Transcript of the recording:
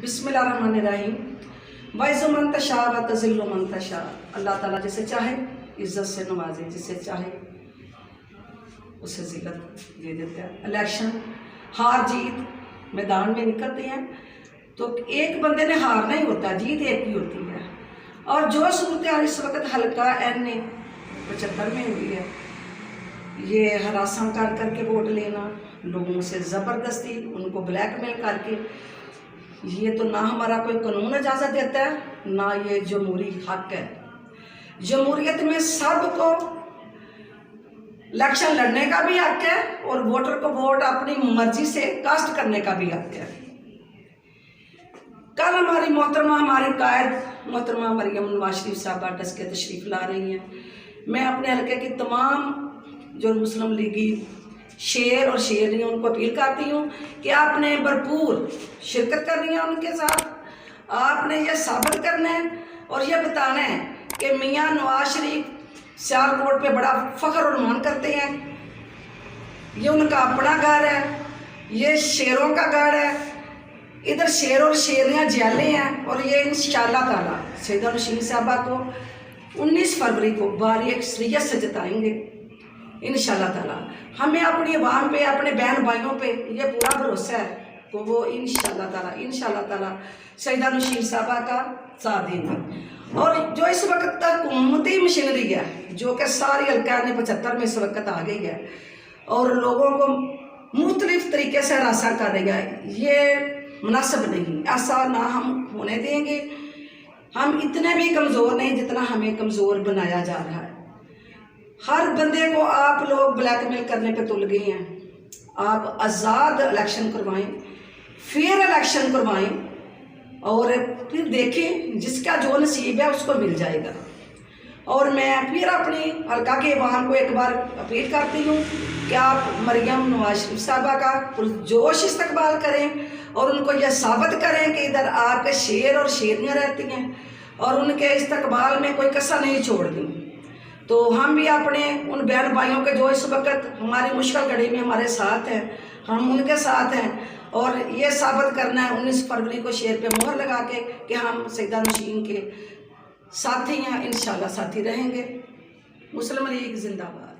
बिस्मिल्लाहिर्रहमानिर्रहीम। वैज़ु मन तशा व तज़िल्लु मन तशा। अल्लाह ताला जिसे चाहे इज़्ज़त से नवाजे, जिसे चाहे उसे ज़िल्लत दे देता है। इलेक्शन हार जीत मैदान में निकलते हैं तो एक बंदे ने हारना ही होता है, जीत एक ही होती है। और जो सूरत हाल इस वक्त हल्का NA 75 में हुई है, ये हरासा कर करके वोट लेना, लोगों से ज़बरदस्ती उनको ब्लैकमेल करके, ये तो ना हमारा कोई कानून इजाज़त देता है, ना ये जमहूरी हक है। जमहूरियत में सबको इलेक्शन लड़ने का भी हक है और वोटर को वोट अपनी मर्जी से कास्ट करने का भी हक है। कल हमारी मोहतरमा, हमारी कायद मोहतरमा मरियम नवाज शरीफ साहबा डस के तशरीफ़ ला रही हैं। मैं अपने हल्के की तमाम जो मुस्लिम लीगी शेर और शेरनियों उनको अपील करती हूँ कि आपने भरपूर शिरकत करनी है उनके साथ। आपने ये साबित करना है और ये बताना है कि मियाँ नवाज शरीफ सियालकोट पे बड़ा फ़ख्र और मान करते हैं। ये उनका अपना घर है, ये शेरों का घर है। इधर शेर और शेरनियाँ जाले हैं और ये इंशाअल्लाह ताला सैयदा नौशीन साहबा को 19 फरवरी को बारीक शरीयत से जताएंगे इंशाअल्लाह ताला। हमें अपनी आवाम पे, अपने बहन भाइयों पे ये पूरा भरोसा है कि वो इंशाअल्लाह ताला सैयदा नौशीन साहबा का साथ देंगे। और जो इस वक्त तक हुकूमती मशीनरी है, जो कि सारी हल्का ने 75 में इस वक्त आ गई है और लोगों को मुख्तलिफ तरीके से हरासा कर रही है, ये मुनासिब नहीं, ऐसा ना हम होने देंगे। हम इतने भी कमज़ोर नहीं जितना हमें कमज़ोर बनाया जा रहा है। हर बंदे को आप लोग ब्लैकमेल करने पे तुल गए हैं। आप आज़ाद इलेक्शन करवाएं, फेयर इलेक्शन करवाएं और फिर देखें जिसका जो नसीब है उसको मिल जाएगा। और मैं फिर अपनी हल्का के अवाम को एक बार अपील करती हूँ कि आप मरियम नवाज शरीफ साहबा का पुरजोश इस्तकबाल करें और उनको यह साबित करें कि इधर आपके शेर और शेरनियाँ रहती हैं और उनके इस्तकबाल में कोई कसर नहीं छोड़ दी। तो हम भी अपने उन बहन भाइयों के जो इस वक्त हमारी मुश्किल घड़ी में हमारे साथ हैं, हम उनके साथ हैं और ये साबित करना है 19 फरवरी को शेर पे मोहर लगा के कि हम सैयदा नौशीन के साथी हैं, इंशाअल्लाह साथी रहेंगे। मुस्लिम लीग जिंदाबाद।